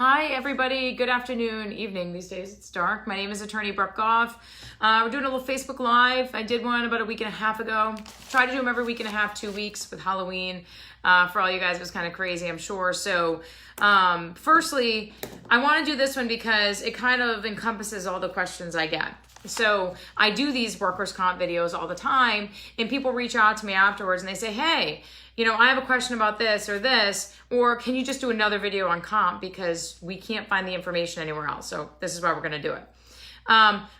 Hi, everybody. Good afternoon, evening. These days it's dark. My name is Attorney Brooke Goff. We're doing a little Facebook Live. I did one about a week and a half ago. Try to do them every week and a half, 2 weeks with Halloween. For all you guys, it was kind of crazy, I'm sure. So, firstly, I want to do this one because it kind of encompasses all the questions I get. So I do these workers' comp videos all the time, and people reach out to me afterwards and they say, hey, I have a question about this, or can you just do another video on comp because we can't find the information anywhere else. So this is why we're going to do it.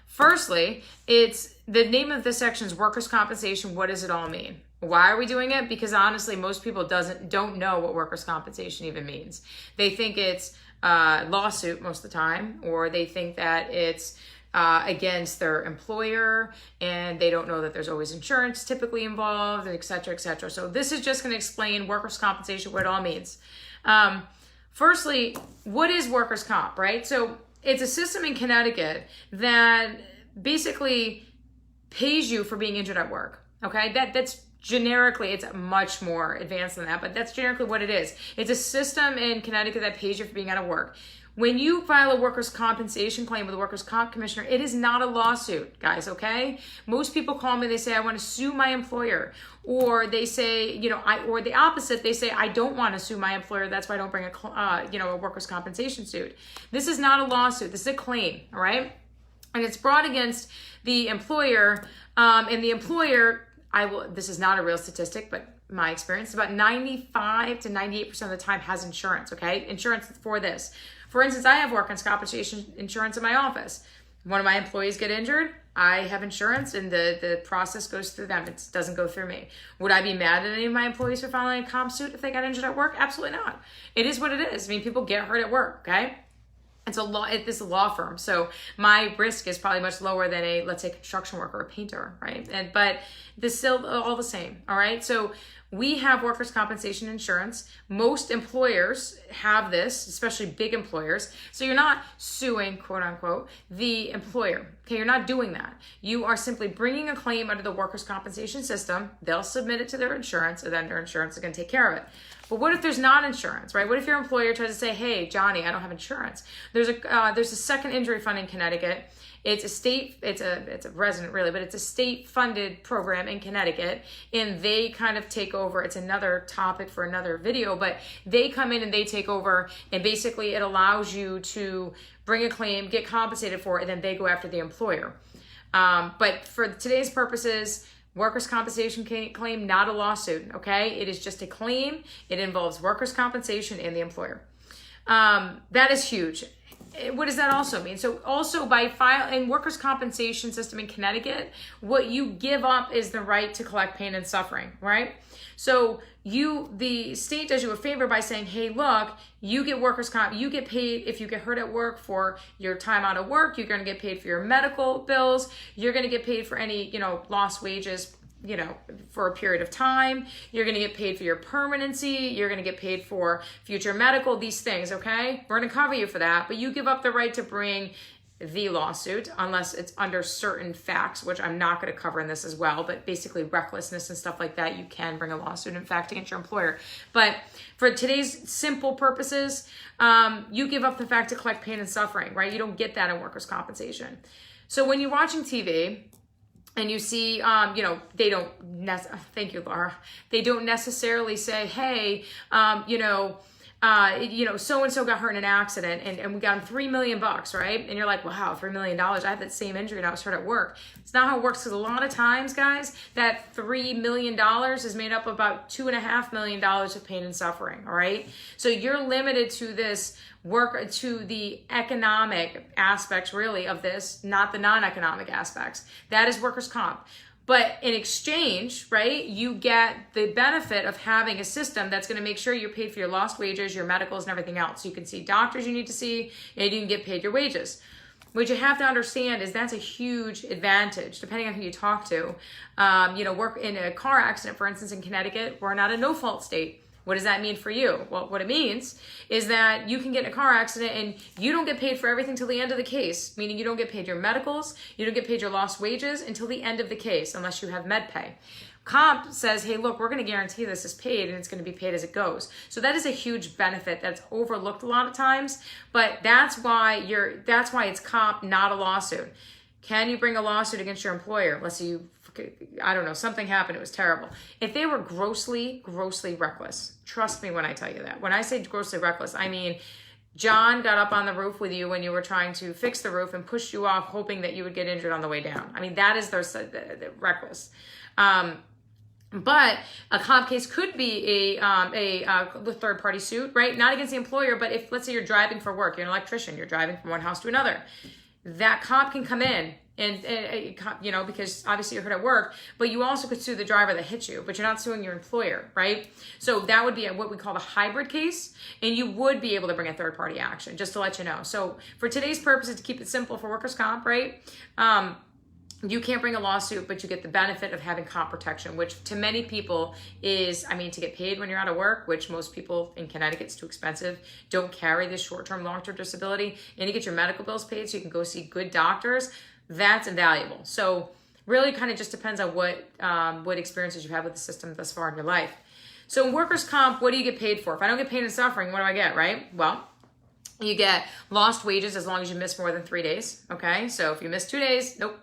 Firstly, it's the name of this section is workers' compensation. What does it all mean? Why are we doing it? Because honestly, most people don't know what workers' compensation even means. They think it's lawsuit most of the time, or they think that it's against their employer, and they don't know that there's always insurance typically involved, et cetera, et cetera. So this is just going to explain workers' compensation, what it all means. Firstly, what is workers' comp, right? So it's a system in Connecticut that basically pays you for being injured at work, okay? That's generically, it's much more advanced than that, but that's generically what it is. It's a system in Connecticut that pays you for being out of work. When you file a workers' compensation claim with a workers' comp commissioner, it is not a lawsuit, guys, okay? Most people call me, they say, I want to sue my employer. Or they say, or the opposite, they say, I don't want to sue my employer, that's why I don't bring a workers' compensation suit. This is not a lawsuit, this is a claim, all right? And it's brought against the employer, and the employer, this is not a real statistic, but my experience, about 95 to 98% of the time has insurance, okay? Insurance for this. For instance, I have workers' compensation insurance in my office. One of my employees get injured, I have insurance, and the process goes through them. It doesn't go through me. Would I be mad at any of my employees for filing a comp suit if they got injured at work? Absolutely not. It is what it is. I mean, people get hurt at work, okay? It's a law. This is a law firm, so my risk is probably much lower than a, let's say, construction worker or a painter, right? But this is still all the same, all right? So we have workers' compensation insurance. Most employers have this, especially big employers. So you're not suing, quote unquote, the employer. Okay, you're not doing that. You are simply bringing a claim under the workers' compensation system. They'll submit it to their insurance, and then their insurance is going to take care of it. But what if there's not insurance, right? What if your employer tries to say, hey, Johnny, I don't have insurance? There's a second injury fund in Connecticut. It's a resident really, but it's a state funded program in Connecticut, and they kind of take over. It's another topic for another video, but they come in and they take over, and basically it allows you to bring a claim, get compensated for it, and then they go after the employer. But for today's purposes, workers' compensation claim, not a lawsuit, okay? It is just a claim. It involves workers' compensation and the employer. That is huge. What does that also mean? So also by filing workers' compensation system in Connecticut, what you give up is the right to collect pain and suffering, right? So the state does you a favor by saying, hey, look, you get workers' comp, you get paid if you get hurt at work for your time out of work, you're going to get paid for your medical bills, you're going to get paid for any, lost wages, for a period of time. You're going to get paid for your permanency. You're going to get paid for future medical, these things, okay? We're going to cover you for that, but you give up the right to bring the lawsuit unless it's under certain facts, which I'm not going to cover in this as well, but basically recklessness and stuff like that, you can bring a lawsuit, in fact, against your employer. But for today's simple purposes, you give up the fact to collect pain and suffering, right? You don't get that in workers' compensation. So when you're watching TV, and you see, they don't, thank you, Laura. They don't necessarily say, hey, so-and-so got hurt in an accident and we got him $3 million, right? And you're like, wow, $3 million. I had that same injury and I was hurt at work. It's not how it works, because a lot of times, guys, that $3 million is made up of about $2.5 million of pain and suffering, all right? So you're limited to this work, to the economic aspects really of this, not the non-economic aspects. That is workers' comp. But in exchange, right, you get the benefit of having a system that's going to make sure you're paid for your lost wages, your medicals, and everything else. You can see doctors you need to see, and you can get paid your wages. What you have to understand is that's a huge advantage, depending on who you talk to. Work in a car accident, for instance, in Connecticut, we're not a no-fault state. What does that mean for you? Well, what it means is that you can get in a car accident and you don't get paid for everything till the end of the case, meaning you don't get paid your medicals, you don't get paid your lost wages until the end of the case, unless you have med pay. Comp says, hey, look, we're going to guarantee this is paid and it's going to be paid as it goes. So that is a huge benefit that's overlooked a lot of times, but that's why it's comp, not a lawsuit. Can you bring a lawsuit against your employer? Let's say I don't know, something happened, it was terrible. If they were grossly reckless, trust me when I tell you that. When I say grossly reckless, I mean, John got up on the roof with you when you were trying to fix the roof and pushed you off hoping that you would get injured on the way down. I mean, that is the reckless. But a comp case could be a third-party suit, right? Not against the employer, but if, let's say you're driving for work, you're an electrician, you're driving from one house to another, that comp can come in and because obviously you're hurt at work, but you also could sue the driver that hit you, but you're not suing your employer, right? So that would be what we call the hybrid case, and you would be able to bring a third-party action, just to let you know. So for today's purposes, to keep it simple for workers' comp, right? You can't bring a lawsuit, but you get the benefit of having comp protection, which to many people is, to get paid when you're out of work, which most people in Connecticut, it's too expensive, don't carry this short-term, long-term disability, and you get your medical bills paid so you can go see good doctors. That's invaluable. So really kind of just depends on what experiences you have with the system thus far in your life. So in workers' comp, what do you get paid for? If I don't get paid in suffering, what do I get, right? Well, you get lost wages as long as you miss more than 3 days, okay? So if you miss 2 days, nope.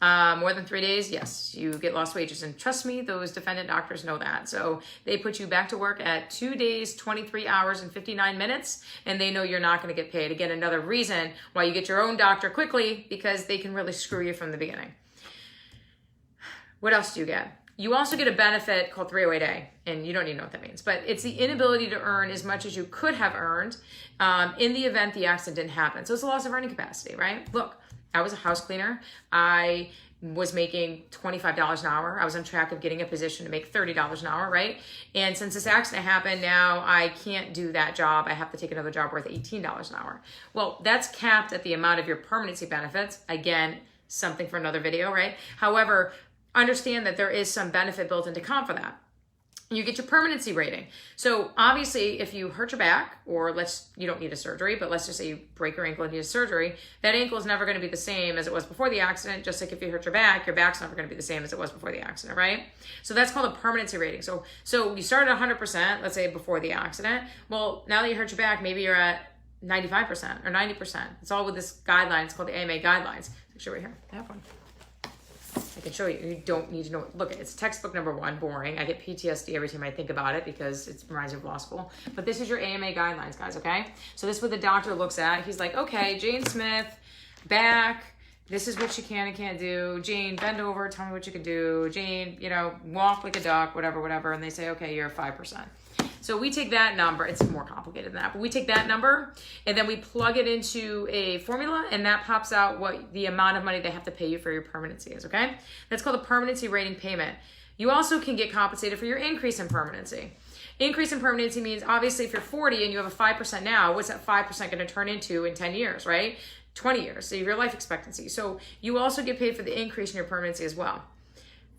More than 3 days, yes, you get lost wages. And trust me, those defendant doctors know that. So they put you back to work at 2 days, 23 hours, and 59 minutes, and they know you're not going to get paid. Again, another reason why you get your own doctor quickly, because they can really screw you from the beginning. What else do you get? You also get a benefit called 308A, and you don't even know what that means, but it's the inability to earn as much as you could have earned in the event the accident didn't happen. So it's a loss of earning capacity, right? Look, I was a house cleaner. I was making $25 an hour. I was on track of getting a position to make $30 an hour, right? And since this accident happened, now I can't do that job. I have to take another job worth $18 an hour. Well, that's capped at the amount of your permanency benefits. Again, something for another video, right? However, understand that there is some benefit built into comp for that. You get your permanency rating. So obviously, if you hurt your back, or you don't need a surgery, but let's just say you break your ankle and need a surgery, that ankle is never going to be the same as it was before the accident. Just like if you hurt your back's never going to be the same as it was before the accident, right? So that's called a permanency rating. So you started at 100%, let's say before the accident. Well, now that you hurt your back, maybe you're at 95% or 90%. It's all with this guideline. It's called the AMA guidelines. Actually, right here, I have one. I can show you. You don't need to know. Look, it's textbook number 1, boring. I get PTSD every time I think about it because it reminds me of law school. But this is your AMA guidelines, guys, okay? So this is what the doctor looks at. He's like, okay, Jane Smith, back. This is what you can and can't do. Jane, bend over. Tell me what you can do. Jane, walk like a duck, whatever. And they say, okay, you're 5%. So we take that number, it's more complicated than that, but we take that number and then we plug it into a formula, and that pops out what the amount of money they have to pay you for your permanency is, okay? That's called a permanency rating payment. You also can get compensated for your increase in permanency. Increase in permanency means, obviously, if you're 40 and you have a 5% now, what's that 5% going to turn into in 10 years, right? 20 years, so your life expectancy. So you also get paid for the increase in your permanency as well.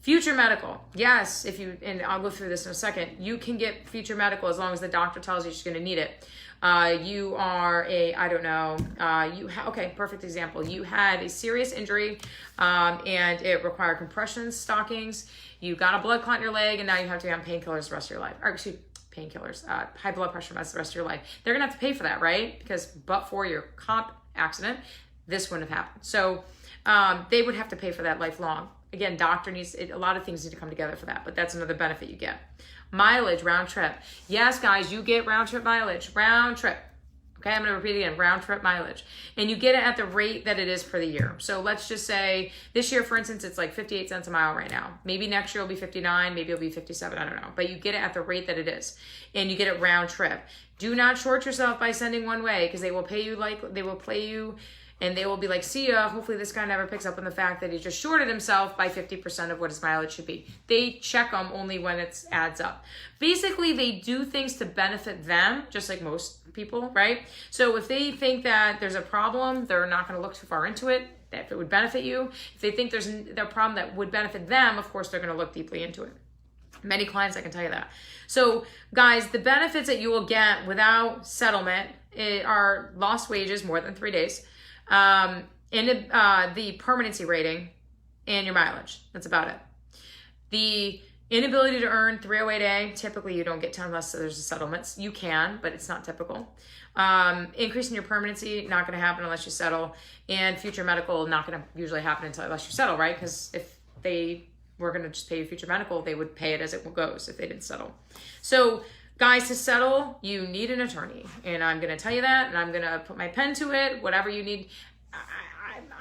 Future medical, yes, and I'll go through this in a second, you can get future medical as long as the doctor tells you she's going to need it. You are okay, perfect example. You had a serious injury and it required compression stockings. You got a blood clot in your leg, and now you have to be on painkillers the rest of your life. Or excuse me, painkillers, high blood pressure meds the rest of your life. They're going to have to pay for that, right? Because but for your comp accident, this wouldn't have happened. So they would have to pay for that lifelong. Again, a lot of things need to come together for that, but that's another benefit you get. Mileage, round trip. Yes, guys, you get round trip mileage. Round trip. Okay, I'm going to repeat it again. Round trip mileage. And you get it at the rate that it is for the year. So let's just say this year, for instance, it's like 58 cents a mile right now. Maybe next year it'll be 59, maybe it'll be 57, I don't know. But you get it at the rate that it is. And you get it round trip. Do not short yourself by sending one way, because they will play you and they will be like, see ya, hopefully this guy never picks up on the fact that he just shorted himself by 50% of what his mileage should be. They check them only when it adds up. Basically, they do things to benefit them, just like most people, right? So if they think that there's a problem, they're not gonna look too far into it, if it would benefit you. If they think there's a problem that would benefit them, of course, they're gonna look deeply into it. Many clients, I can tell you that. So guys, the benefits that you will get without settlement are lost wages more than 3 days, the permanency rating, and your mileage. That's about it. The Inability to earn 308A, typically you don't get to unless there's a settlement. You can, but it's not typical. Increase in your permanency, not going to happen unless you settle. And future medical, not going to usually happen unless you settle, right? Because if they were going to just pay you future medical, they would pay it as it goes if they didn't settle. So guys, to settle, you need an attorney. And I'm going to tell you that, and I'm going to put my pen to it, whatever you need.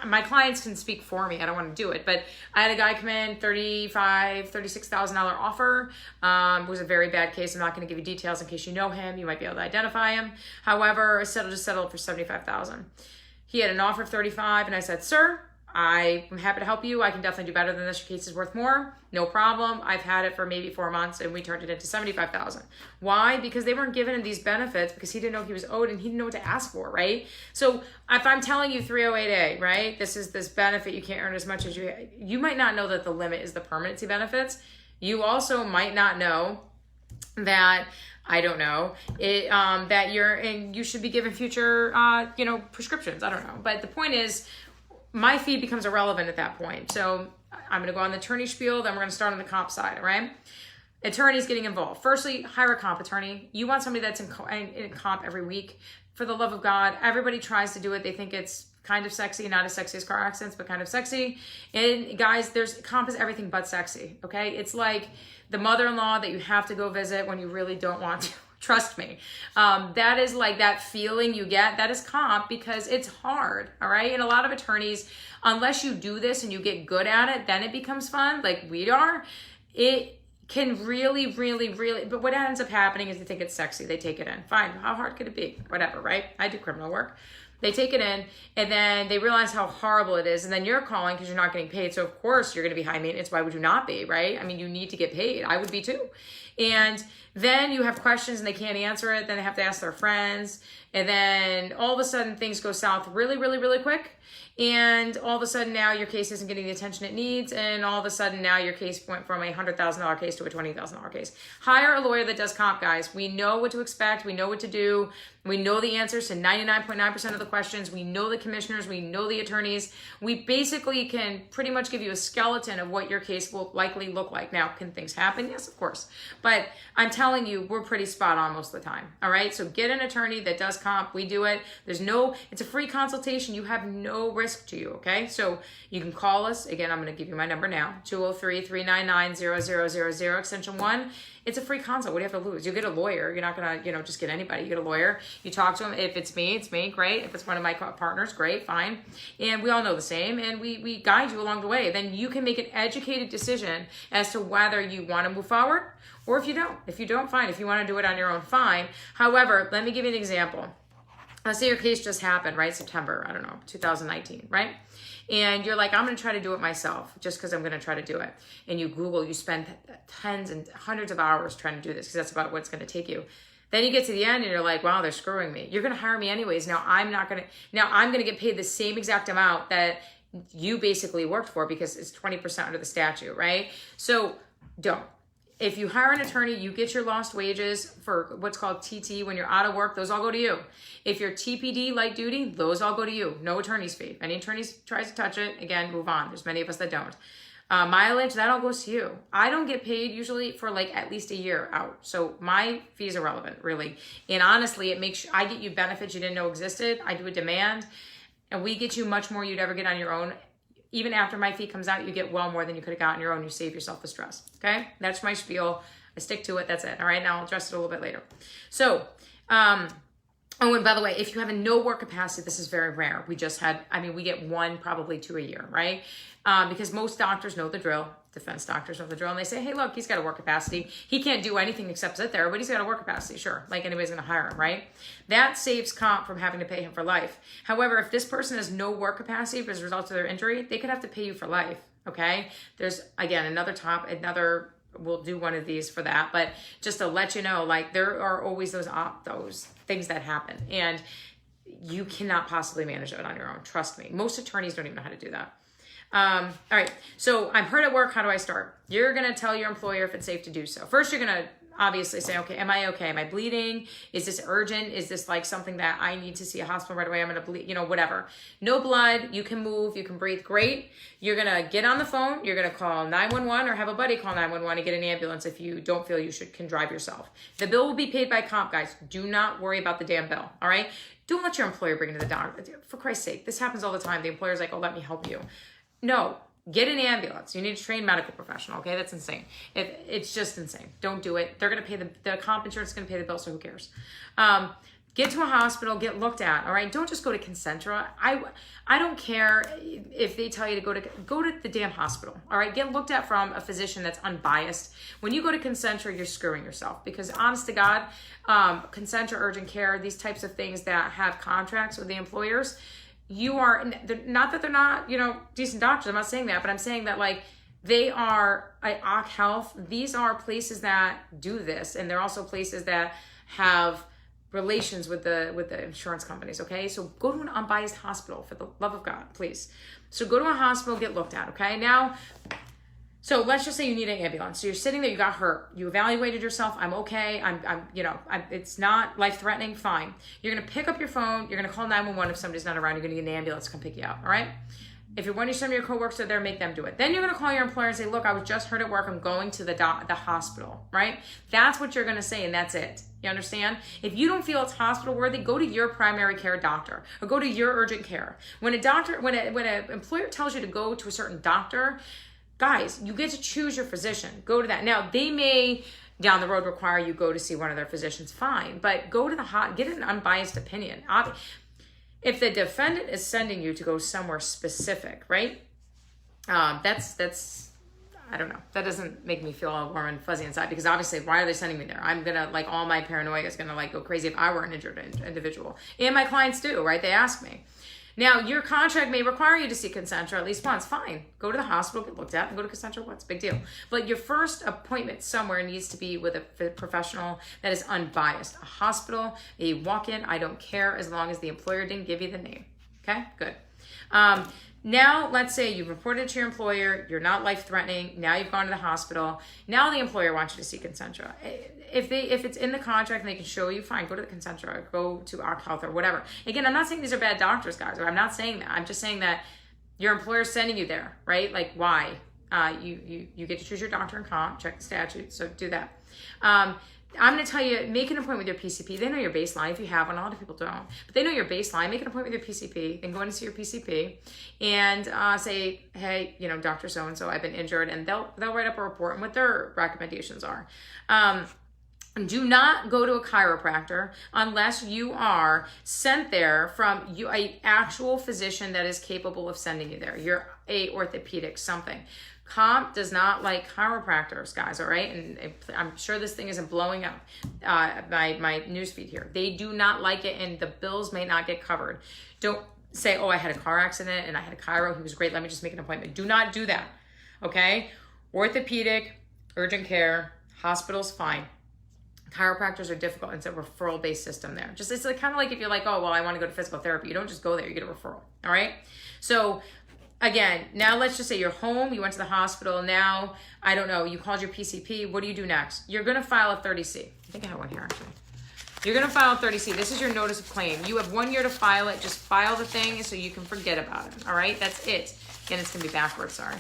My clients can speak for me. I don't want to do it, but I had a guy come in, $36,000 offer. It was a very bad case. I'm not going to give you details in case you know him. You might be able to identify him. However, just settled for $75,000. He had an offer of 35, and I said, sir, I'm happy to help you. I can definitely do better than this. Your case is worth more. No problem. I've had it for maybe 4 months, and we turned it into $75,000. Why? Because they weren't giving him these benefits because he didn't know he was owed and he didn't know what to ask for, right? So if I'm telling you 308A, right, this is this benefit you can't earn as much as you might not know that the limit is the permanency benefits. You also might not know that, I don't know, that you should be given future, prescriptions. I don't know. But the point is, my fee becomes irrelevant at that point. So I'm going to go on the attorney spiel, then we're going to start on the comp side, all right? Attorneys getting involved. Firstly, hire a comp attorney. You want somebody that's in comp every week. For the love of God, everybody tries to do it. They think it's kind of sexy, not as sexy as car accidents, but kind of sexy. And guys, comp is everything but sexy, okay? It's like the mother-in-law that you have to go visit when you really don't want to. Trust me. That is like that feeling you get. That is comp because it's hard. All right. And a lot of attorneys, unless you do this and you get good at it, then it becomes fun like we are. It can really, but what ends up happening is they think it's sexy. They take it in. Fine. How hard could it be? Whatever. Right. I do criminal work. They take it in and then they realize how horrible it is. And then you're calling because you're not getting paid. So of course you're going to be high maintenance. Why would you not be? Right. I mean, you need to get paid. I would be too. And then you have questions and they can't answer it. Then they have to ask their friends. And then all of a sudden things go south really quick. And all of a sudden now your case isn't getting the attention it needs. And all of a sudden now your case went from a $100,000 case to a $20,000 case. Hire a lawyer that does comp, guys. We know what to expect. We know what to do. We know the answers to 99.9% of the questions. We know the commissioners. We know the attorneys. We basically can pretty much give you a skeleton of what your case will likely look like. Now, can things happen? Yes, of course. But I'm telling you, we're pretty spot on most of the time. All right. So get an attorney that does comp. We do it. It's a free consultation. You have no risk to you. Okay. So you can call us. Again, I'm going to give you my number now. 203-399-0000 extension 1. It's a free consult. What do you have to lose? You get a lawyer. You're not going to, just get anybody. You get a lawyer. You talk to them. If it's me, great. If it's one of my partners, great, fine. And we all know the same. And we guide you along the way. Then you can make an educated decision as to whether you want to move forward or if you don't. If you don't, fine. If you want to do it on your own, fine. However, let me give you an example. Let's say your case just happened, right? September, 2019, right? And you're like, I'm going to try to do it myself just because I'm going to try to do it. And you Google, you spend tens and hundreds of hours trying to do this because that's about what it's going to take you. Then you get to the end and you're like, wow, they're screwing me. You're going to hire me anyways. Now I'm going to get paid the same exact amount that you basically worked for because it's 20% under the statute, right? So don't. If you hire an attorney, you get your lost wages for what's called TT when you're out of work. Those all go to you. If you're TPD, light duty, those all go to you. No attorney's fee. If any attorneys tries to touch it, again, move on. There's many of us that don't. Mileage, that all goes to you. I don't get paid usually for like at least a year out. So my fees are relevant, really. And honestly, it makes I get you benefits you didn't know existed. I do a demand, and we get you much more you'd ever get on your own. Even after my fee comes out, you get well more than you could have gotten on your own. You save yourself the stress. Okay? That's my spiel. I stick to it. That's it. All right? Now I'll address it a little bit later. So, and by the way, if you have a no work capacity, this is very rare. We get one, probably 2 a year, right? Because most doctors know the drill. Defense doctors know the drill. And they say, hey, look, he's got a work capacity. He can't do anything except sit there, but he's got a work capacity. Sure. Like anybody's going to hire him, right? That saves comp from having to pay him for life. However, if this person has no work capacity as a result of their injury, they could have to pay you for life. Okay. There's, again, we'll do one of these for that, but just to let you know, like there are always those things that happen and you cannot possibly manage it on your own. Trust me. Most attorneys don't even know how to do that. All right. So I'm hurt at work. How do I start? You're going to tell your employer if it's safe to do so. First, you're going to obviously say, okay, am I okay? Am I bleeding? Is this urgent? Is this like something that I need to see a hospital right away? I'm going to bleed, whatever. No blood. You can move. You can breathe. Great. You're going to get on the phone. You're going to call 911 or have a buddy call 911 and get an ambulance if you don't feel you can drive yourself. The bill will be paid by comp, guys. Do not worry about the damn bill. All right. Don't let your employer bring you to the doctor. For Christ's sake, this happens all the time. The employer's like, oh, let me help you. No. Get an ambulance. You need a trained medical professional, okay? That's insane. It's just insane. Don't do it. They're going to pay the comp insurance is going to pay the bill, so who cares? Get to a hospital, get looked at, all right? Don't just go to Concentra. I don't care if they tell you to go to the damn hospital, all right? Get looked at from a physician that's unbiased. When you go to Concentra, you're screwing yourself because honest to God, Concentra, urgent care, these types of things that have contracts with the employers, not that they're not, decent doctors. I'm not saying that, but I'm saying that like they are at OC Health. These are places that do this. And they're also places that have relations with the insurance companies. Okay. So go to an unbiased hospital for the love of God, please. So go to a hospital, get looked at. Okay. Now, so let's just say you need an ambulance. So you're sitting there, you got hurt. You evaluated yourself. I'm okay. It's not life-threatening. Fine. You're going to pick up your phone. You're going to call 911 if somebody's not around. You're going to get an ambulance to come pick you up. All right? If you're one of some of your coworkers are there, make them do it. Then you're going to call your employer and say, look, I was just hurt at work. I'm going to the hospital, right? That's what you're going to say, and that's it. You understand? If you don't feel it's hospital worthy, go to your primary care doctor or go to your urgent care. When an employer tells you to go to a certain doctor, guys, you get to choose your physician. Go to that. Now, they may down the road require you go to see one of their physicians. Fine, but go to get an unbiased opinion. If the defendant is sending you to go somewhere specific, right? That's I don't know. That doesn't make me feel all warm and fuzzy inside because obviously, why are they sending me there? I'm gonna all my paranoia is gonna go crazy if I were an injured individual, and my clients do, right? They ask me. Now, your contract may require you to see Concentra at least once. Fine. Go to the hospital, get looked at, and go to Concentra once. Big deal. But your first appointment somewhere needs to be with a professional that is unbiased. A hospital, a walk-in, I don't care as long as the employer didn't give you the name. Okay? Good. Now, let's say you've reported to your employer, you're not life-threatening, now you've gone to the hospital, now the employer wants you to see Concentra. If it's in the contract and they can show you, fine, go to the Concentra, or go to OC Health or whatever. Again, I'm not saying these are bad doctors, guys. I'm not saying that. I'm just saying that your employer's sending you there, right? Like, why? You get to choose your doctor and comp, check the statute, so do that. I'm going to tell you, make an appointment with your PCP. They know your baseline if you have one. A lot of people don't. But they know your baseline. Make an appointment with your PCP. Then go in to see your PCP and say, hey, Dr. So-and-so, I've been injured. And they'll write up a report and what their recommendations are. Do not go to a chiropractor unless you are sent there from an actual physician that is capable of sending you there. You're a orthopedic something. Comp does not like chiropractors, guys, all right? And I'm sure this thing isn't blowing up my newsfeed here. They do not like it, and the bills may not get covered. Don't say, oh, I had a car accident, and I had a chiro. He was great. Let me just make an appointment. Do not do that, okay? Orthopedic, urgent care, hospitals, fine. Chiropractors are difficult. It's a referral-based system there. It's kind of like if you're like, oh, well, I want to go to physical therapy. You don't just go there. You get a referral, all right? So again, now let's just say you're home, you went to the hospital, now, I don't know, you called your PCP, what do you do next? You're going to file a 30C. I think I have one here, actually. You're going to file a 30C. This is your notice of claim. You have 1 year to file it. Just file the thing so you can forget about it, all right? That's it. Again, it's going to be backwards, sorry.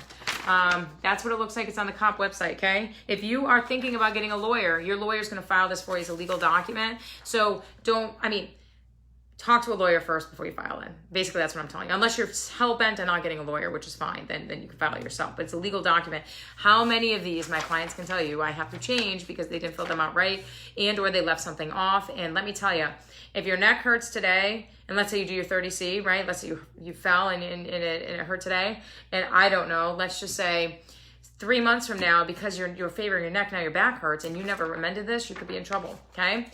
That's what it looks like. It's on the comp website, okay? If you are thinking about getting a lawyer, your lawyer's going to file this for you as a legal document. So talk to a lawyer first before you file it. Basically, that's what I'm telling you. Unless you're hell-bent on not getting a lawyer, which is fine, then you can file it yourself. But it's a legal document. How many of these my clients can tell you I have to change because they didn't fill them out right and or they left something off. And let me tell you, if your neck hurts today, and let's say you do your 30C, right? Let's say you fell and it hurt today, and I don't know, let's just say 3 months from now, because you're favoring your neck, now your back hurts, and you never amended this, you could be in trouble, okay?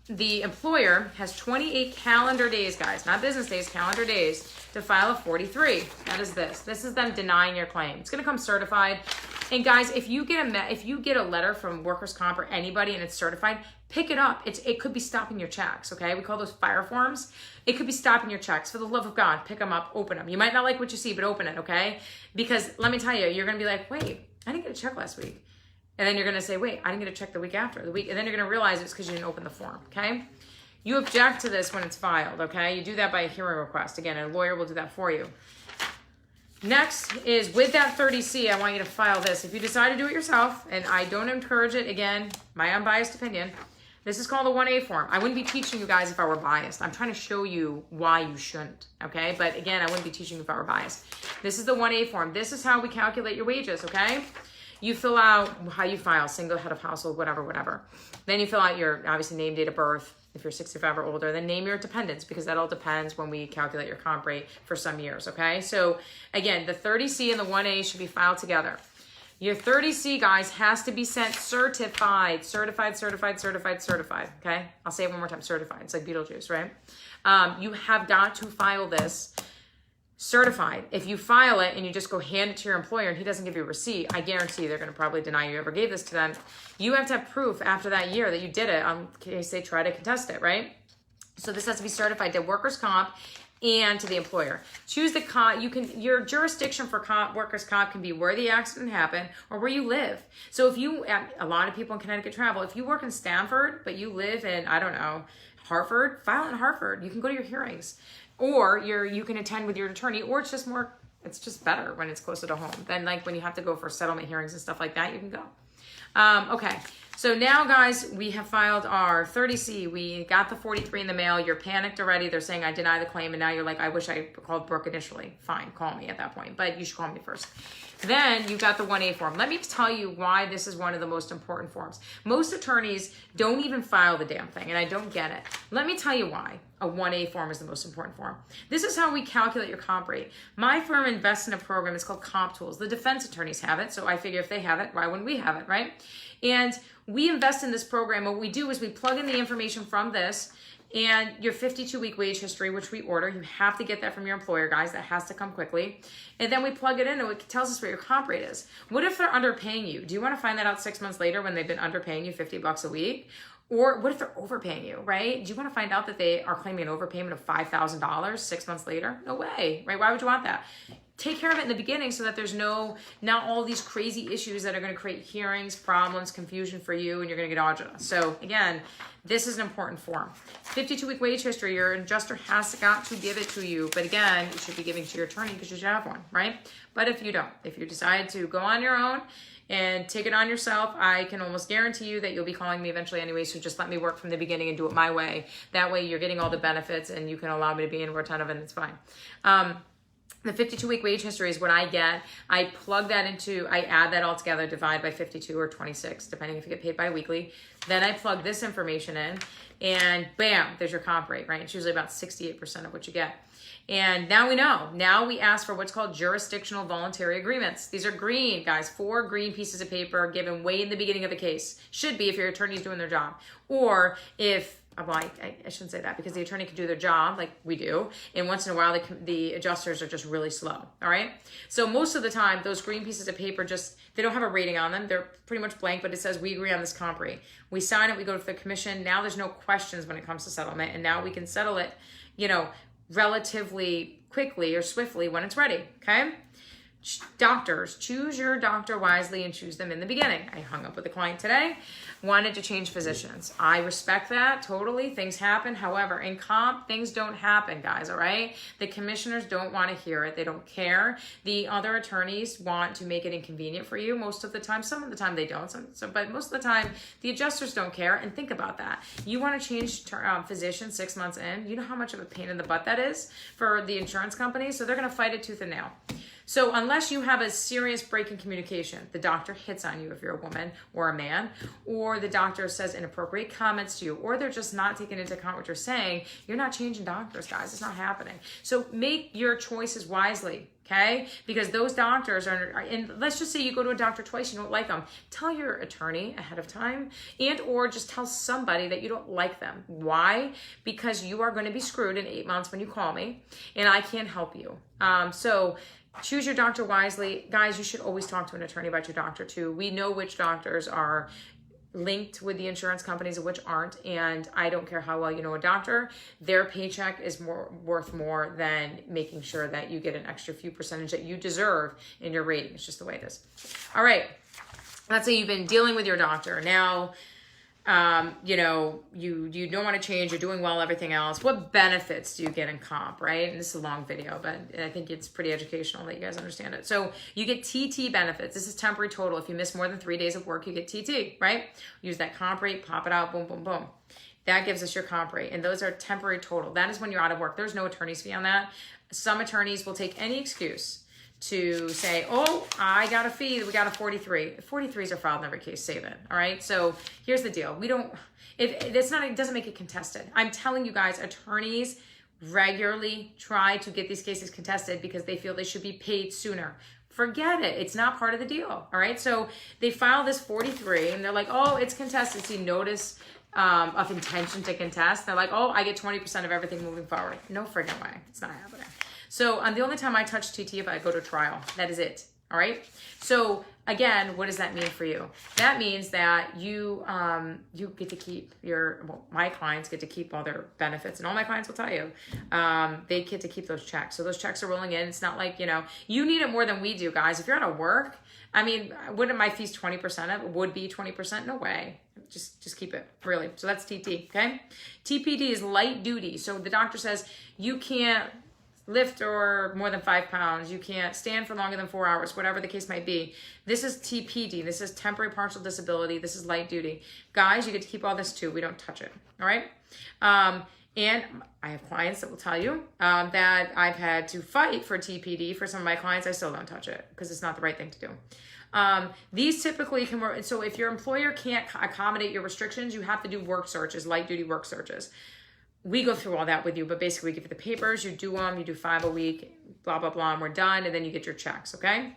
The employer has 28 calendar days, guys, not business days, calendar days, to file a 43. That is this. This is them denying your claim. It's going to come certified. And guys, if you get a letter from workers' comp or anybody and it's certified, pick it up. It could be stopping your checks, okay? We call those fire forms. It could be stopping your checks. For the love of God, pick them up, open them. You might not like what you see, but open it, okay? Because let me tell you, you're going to be like, wait, I didn't get a check last week. And then you're going to say, wait, I didn't get a check the week after. And then you're going to realize it's because you didn't open the form, okay? You object to this when it's filed, okay? You do that by a hearing request. Again, a lawyer will do that for you. Next is with that 30C, I want you to file this. If you decide to do it yourself, and I don't encourage it, again, my unbiased opinion, this is called a 1A form. I wouldn't be teaching you guys if I were biased. I'm trying to show you why you shouldn't, okay? But again, I wouldn't be teaching you if I were biased. This is the 1A form. This is how we calculate your wages, okay? You fill out how you file, single, head of household, whatever. Then you fill out your, obviously, name, date of birth, if you're 65 or older. Then name your dependents, because that all depends when we calculate your comp rate for some years, okay? So again, the 30C and the 1A should be filed together. Your 30C, guys, has to be sent certified, okay? I'll say it one more time, certified. It's like Beetlejuice, right? You have got to file this certified. If you file it and you just go hand it to your employer and he doesn't give you a receipt, I guarantee they're going to probably deny you ever gave this to them. You have to have proof after that year that you did it in case they try to contest it, right? So this has to be certified to workers' comp and to the employer. Choose the comp. Your jurisdiction for workers' comp can be where the accident happened or where you live. So if you, a lot of people in Connecticut travel, if you work in Stamford, but you live in, I don't know, Hartford, file in Hartford. You can go to your hearings. Or you can attend with your attorney, or it's just better when it's closer to home. Then like when you have to go for settlement hearings and stuff like that, you can go. Okay, so now guys, we have filed our 30C. We got the 43 in the mail. You're panicked already. They're saying I deny the claim, and now you're like, I wish I called Brooke initially. Fine, call me at that point, but you should call me first. Then you got the 1A form. Let me tell you why this is one of the most important forms. Most attorneys don't even file the damn thing, and I don't get it. Let me tell you why a 1A form is the most important form. This is how we calculate your comp rate. My firm invests in a program. It's called Comp Tools. The defense attorneys have it, so I figure if they have it, why wouldn't we have it, right? And we invest in this program. What we do is we plug in the information from this and your 52-week wage history, which we order. You have to get that from your employer, guys. That has to come quickly. And then we plug it in and it tells us what your comp rate is. What if they're underpaying you? Do you want to find that out 6 months later when they've been underpaying you $50 a week? Or what if they're overpaying you, right? Do you want to find out that they are claiming an overpayment of $5,000 6 months later? No way, right? Why would you want that? Take care of it in the beginning so that there's not all these crazy issues that are going to create hearings, problems, confusion for you, and you're going to get audita. So again, this is an important form. 52-week wage history, your adjuster has got to give it to you. But again, you should be giving to your attorney because you should have one, right? But if you don't, if you decide to go on your own and take it on yourself, I can almost guarantee you that you'll be calling me eventually anyway, so just let me work from the beginning and do it my way. That way you're getting all the benefits and you can allow me to be in retentive and it's fine. The 52-week wage history is what I get. I plug that into, I add that all together, divide by 52 or 26, depending if you get paid bi-weekly. Then I plug this information in and bam, there's your comp rate, right? It's usually about 68% of what you get. And now we know. Now we ask for what's called jurisdictional voluntary agreements. These are green, guys, 4 green pieces of paper given way in the beginning of the case. Should be if your attorney's doing their job. Or if, well, I shouldn't say that because the attorney can do their job like we do. And once in a while, the adjusters are just really slow, all right? So most of the time, those green pieces of paper they don't have a rating on them. They're pretty much blank, but it says we agree on this comp rate. We sign it, we go to the commission. Now there's no questions when it comes to settlement. And now we can settle it, relatively quickly or swiftly when it's ready, okay? Doctors, choose your doctor wisely and choose them in the beginning. I hung up with a client today, wanted to change physicians. I respect that totally. Things happen. However, in comp, things don't happen, guys, all right? The commissioners don't want to hear it. They don't care. The other attorneys want to make it inconvenient for you most of the time. Some of the time they don't, but most of the time the adjusters don't care. And think about that. You want to change physicians 6 months in. You know how much of a pain in the butt that is for the insurance company? So they're going to fight it tooth and nail. So unless you have a serious break in communication, the doctor hits on you if you're a woman or a man, or the doctor says inappropriate comments to you, or they're just not taking into account what you're saying, you're not changing doctors, guys. It's not happening. So make your choices wisely, okay? Because those doctors are, and let's just say you go to a doctor twice, you don't like them. Tell your attorney ahead of time and or just tell somebody that you don't like them. Why? Because you are going to be screwed in 8 months when you call me, and I can't help you. So choose your doctor wisely. Guys, you should always talk to an attorney about your doctor too. We know which doctors are linked with the insurance companies and which aren't. And I don't care how well you know a doctor, their paycheck is worth more than making sure that you get an extra few percentage that you deserve in your rating. It's just the way it is. All right. let's say you've been dealing with your doctor. Now, you know, you don't want to change, you're doing well, everything else. What benefits do you get in comp, right? And this is a long video, but I think it's pretty educational that you guys understand it. So you get TT benefits. This is temporary total. If you miss more than 3 days of work, you get TT, right? Use that comp rate, pop it out, boom, boom, boom. That gives us your comp rate. And those are temporary total. That is when you're out of work. There's no attorney's fee on that. Some attorneys will take any excuse to say, oh, I got a fee, we got a 43. 43s are filed in every case, save it, all right? So here's the deal. We don't, it doesn't make it contested. I'm telling you guys, attorneys regularly try to get these cases contested because they feel they should be paid sooner. Forget it, it's not part of the deal, all right? So they file this 43 and they're like, oh, it's contested. See notice of intention to contest. They're like, oh, I get 20% of everything moving forward. No friggin' way, it's not happening. So the only time I touch TT if I go to trial, that is it, all right? So again, what does that mean for you? That means that you get to keep my clients get to keep all their benefits, and all my clients will tell you, they get to keep those checks. So those checks are rolling in. It's not like, you know, you need it more than we do, guys. If you're out of work, I mean, wouldn't my fees 20% of it? Would be 20%? No way. Just keep it, really. So that's TT, okay? TPD is light duty. So the doctor says you can't lift or more than 5 pounds, you can't stand for longer than 4 hours, whatever the case might be. This is TPD. This is temporary partial disability. This is light duty. Guys, you get to keep all this too. We don't touch it, all right? And I have clients that will tell you that I've had to fight for TPD. For some of my clients, I still don't touch it because it's not the right thing to do. These typically can work. So if your employer can't accommodate your restrictions, you have to do work searches, light duty work searches. We go through all that with you, but basically we give you the papers, you do them, you do 5 a week, blah, blah, blah, and we're done, and then you get your checks, okay?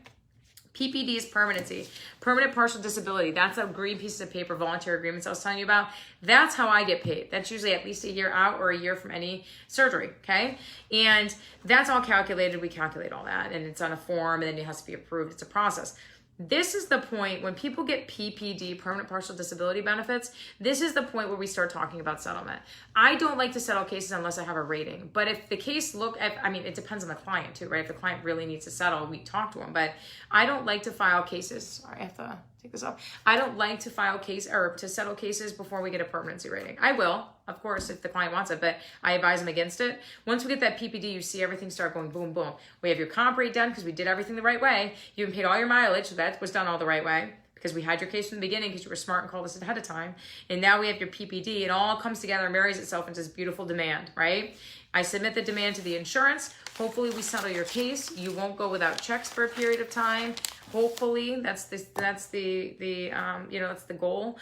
PPD is permanency, permanent partial disability. That's a green piece of paper, voluntary agreements I was telling you about. That's how I get paid. That's usually at least a year out or a year from any surgery, okay? And that's all calculated. We calculate all that, and it's on a form, and then it has to be approved. It's a process. This is the point when people get PPD, permanent partial disability benefits, this is the point where we start talking about settlement. I don't like to settle cases unless I have a rating. But if the case I mean, it depends on the client too, right? If the client really needs to settle, we talk to them. But I don't like to file cases. Sorry, I have to take this off. I don't like to file case or to settle cases before we get a permanency rating. I will, of course, if the client wants it, but I advise them against it. Once we get that PPD, you see everything start going boom, boom. We have your comp rate done because we did everything the right way. You paid all your mileage, so that was done all the right way because we had your case from the beginning because you were smart and called us ahead of time. And now we have your PPD. It all comes together and marries itself into this beautiful demand, right? I submit the demand to the insurance. Hopefully we settle your case. You won't go without checks for a period of time. Hopefully that's the goal.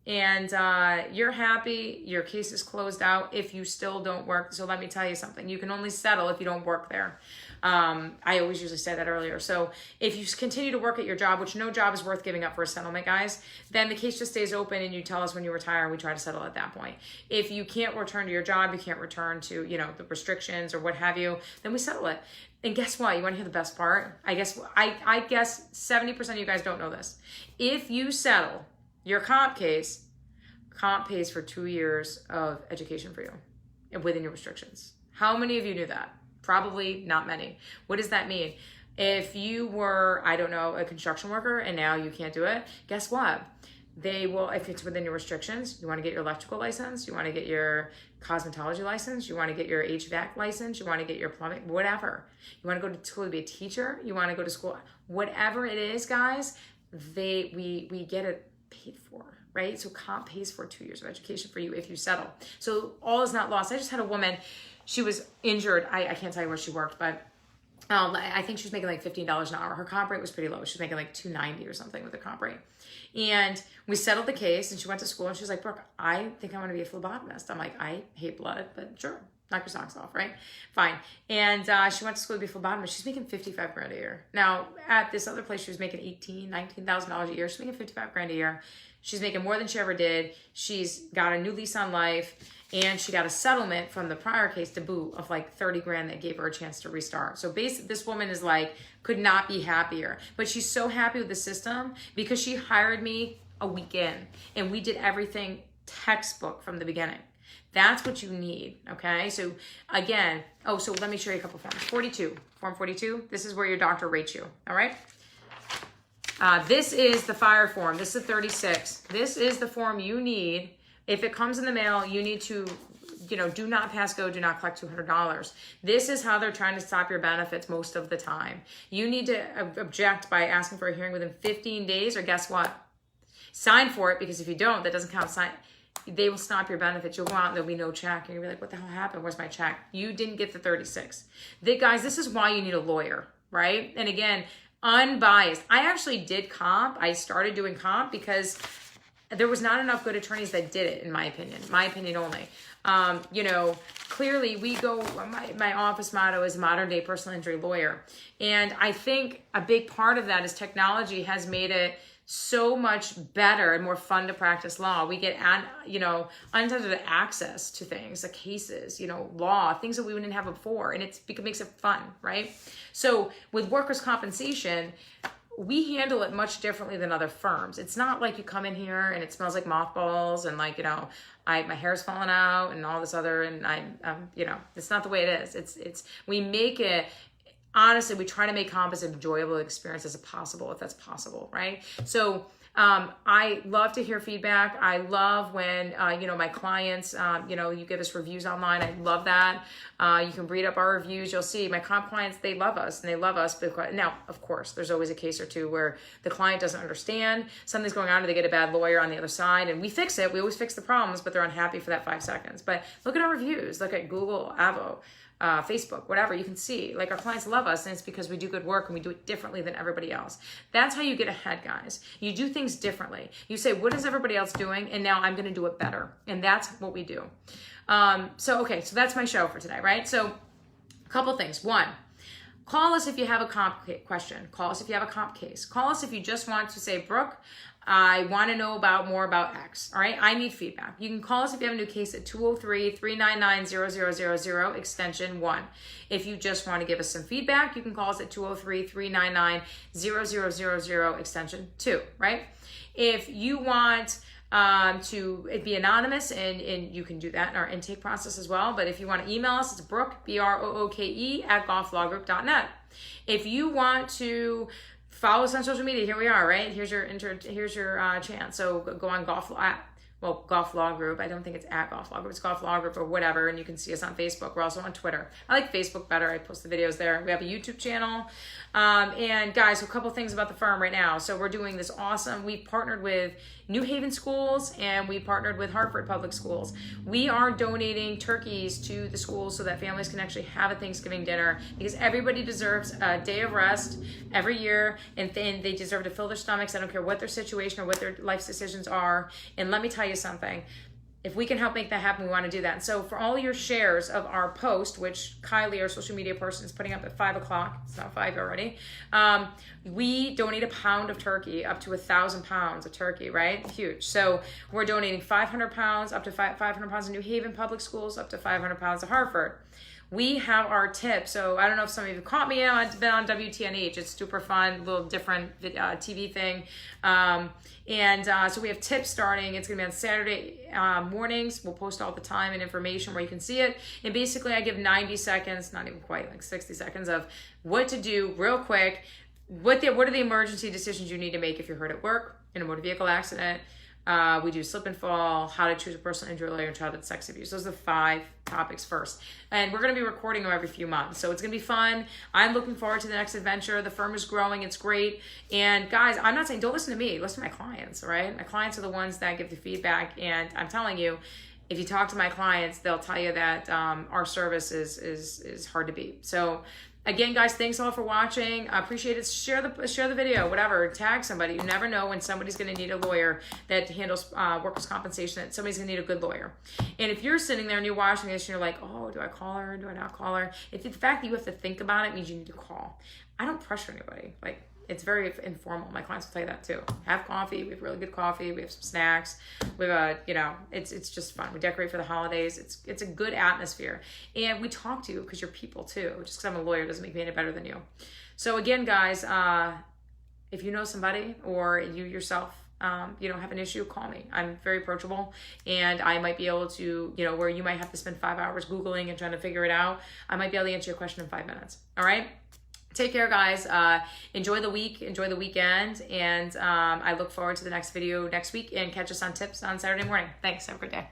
You're happy. Your case is closed out if you still don't work. So let me tell you something. You can only settle if you don't work there. I always usually say that earlier. So if you continue to work at your job, which no job is worth giving up for a settlement, guys, then the case just stays open and you tell us when you retire and we try to settle at that point. If you can't return to your job, you can't return to, the restrictions or what have you, then we settle it. And guess what? You want to hear the best part? I guess 70% of you guys don't know this. If you settle your comp case, comp pays for 2 years of education for you within your restrictions. How many of you knew that? Probably not many. What does that mean? If you were, I don't know, a construction worker and now you can't do it, guess what? They will, if it's within your restrictions, you want to get your electrical license, you want to get your cosmetology license, you want to get your HVAC license, you want to get your plumbing, whatever. You want to go to school to be a teacher, you want to go to school, whatever it is, guys, we get it paid for, right? So comp pays for 2 years of education for you if you settle. So all is not lost. I just had a woman, she was injured. I can't tell you where she worked, but I think she was making like $15 an hour. Her comp rate was pretty low. She was making like $290 or something with the comp rate. And we settled the case and she went to school and she was like, Brooke, I think I want to be a phlebotomist. I'm like, I hate blood, but sure, knock your socks off, right? Fine. And she went to school to be a phlebotomist. She's making 55 grand a year. Now at this other place, she was making $19,000 a year. She's making 55 grand a year. She's making more than she ever did. She's got a new lease on life. And she got a settlement from the prior case to boot of like 30 grand that gave her a chance to restart. So basically this woman is like, could not be happier. But she's so happy with the system because she hired me a week in and we did everything textbook from the beginning. That's what you need, okay? So again, so let me show you a couple forms. 42, form 42, this is where your doctor rates you, all right? This is the fire form. This is 36. This is the form you need. If it comes in the mail, you need to, do not pass go, do not collect $200. This is how they're trying to stop your benefits most of the time. You need to object by asking for a hearing within 15 days, or guess what? Sign for it, because if you don't, that doesn't count. They will stop your benefits. You'll go out and there'll be no check. And you'll be like, what the hell happened? Where's my check? You didn't get the 36. Guys, this is why you need a lawyer, right? And again, unbiased. I actually did comp. I started doing comp because there was not enough good attorneys that did it, in my opinion only. Clearly we go, my office motto is modern day personal injury lawyer. And I think a big part of that is technology has made it so much better and more fun to practice law. We get, unlimited access to things, like cases, law, things that we wouldn't have before. And it makes it fun, right? So with workers' compensation, we handle it much differently than other firms. It's not like you come in here and it smells like mothballs and my hair's falling out and all this other, and it's not the way it is. We make it, honestly, we try to make comp as enjoyable experience as possible, if that's possible, right? So I love to hear feedback. I love when, my clients, you give us reviews online. I love that. You can read up our reviews. You'll see my comp clients, they love us, and they love us because, now, of course, there's always a case or two where the client doesn't understand, something's going on, or they get a bad lawyer on the other side, and we fix it. We always fix the problems, but they're unhappy for that 5 seconds. But look at our reviews. Look at Google, Avo, Facebook, whatever. You can see, our clients love us, and it's because we do good work and we do it differently than everybody else. That's how you get ahead, guys. You do things differently. You say, what is everybody else doing? And now I'm going to do it better. And that's what we do. So that's my show for today, right? So a couple things. One, call us if you have a comp question. Call us if you have a comp case. Call us if you just want to say, Brooke, I want to know more about X. All right. I need feedback. You can call us if you have a new case at 203-399-0000 extension 1. If you just want to give us some feedback, you can call us at 203-399-0000 extension 2, right? If you want to be anonymous, and you can do that in our intake process as well. But if you want to email us, it's Brooke, BROOKE @golflawgroup.net. If you want to follow us on social media, here we are, right? Here's your chance. So go on Golf Law Group. I don't think it's at Golf Law Group. It's Golf Law Group or whatever. And you can see us on Facebook. We're also on Twitter. I like Facebook better. I post the videos there. We have a YouTube channel. And guys, a couple things about the firm right now. So we're doing this awesome. We partnered with New Haven Schools, and we partnered with Hartford Public Schools. We are donating turkeys to the schools so that families can actually have a Thanksgiving dinner, because everybody deserves a day of rest every year, and they deserve to fill their stomachs. I don't care what their situation or what their life decisions are. And let me tell you something. If we can help make that happen, we want to do that. And so for all your shares of our post, which Kylie, our social media person, is putting up at 5 o'clock, it's not 5 already, we donate a pound of turkey, up to 1,000 pounds of turkey, right? Huge. So we're donating 500 pounds, up to 500 pounds of New Haven Public Schools, up to 500 pounds of Hartford. We have our tip. So I don't know if some of you caught me. I've been on WTNH. It's super fun, little different TV thing. So we have tips starting. It's going to be on Saturday mornings. We'll post all the time and information where you can see it. And basically I give 90 seconds, not even quite, like 60 seconds of what to do real quick. What are the emergency decisions you need to make if you're hurt at work, in a motor vehicle accident? We do slip and fall, how to choose a personal injury lawyer, and childhood sex abuse. Those are the 5 topics first. And we're going to be recording them every few months. So it's going to be fun. I'm looking forward to the next adventure. The firm is growing. It's great. And guys, I'm not saying don't listen to me. Listen to my clients, right? My clients are the ones that give the feedback. And I'm telling you, if you talk to my clients, they'll tell you that our service is hard to beat. So again, guys, thanks all for watching. I appreciate it. Share the video, whatever. Tag somebody. You never know when somebody's going to need a lawyer that handles workers' compensation, that somebody's going to need a good lawyer. And if you're sitting there and you're watching this and you're like, oh, do I call her? Do I not call her? If the fact that you have to think about it means you need to call. I don't pressure anybody. It's very informal. My clients will tell you that too. Have coffee. We have really good coffee. We have some snacks. We have it's just fun. We decorate for the holidays. It's a good atmosphere. And we talk to you because you're people too. Just because I'm a lawyer doesn't make me any better than you. So again, guys, if you know somebody or you yourself, have an issue, call me. I'm very approachable, and I might be able to, where you might have to spend 5 hours Googling and trying to figure it out, I might be able to answer your question in 5 minutes. All right. take care, guys. Enjoy the week, enjoy the weekend, and I look forward to the next video next week, and catch us on Tips on Saturday morning. Thanks. Have a good day.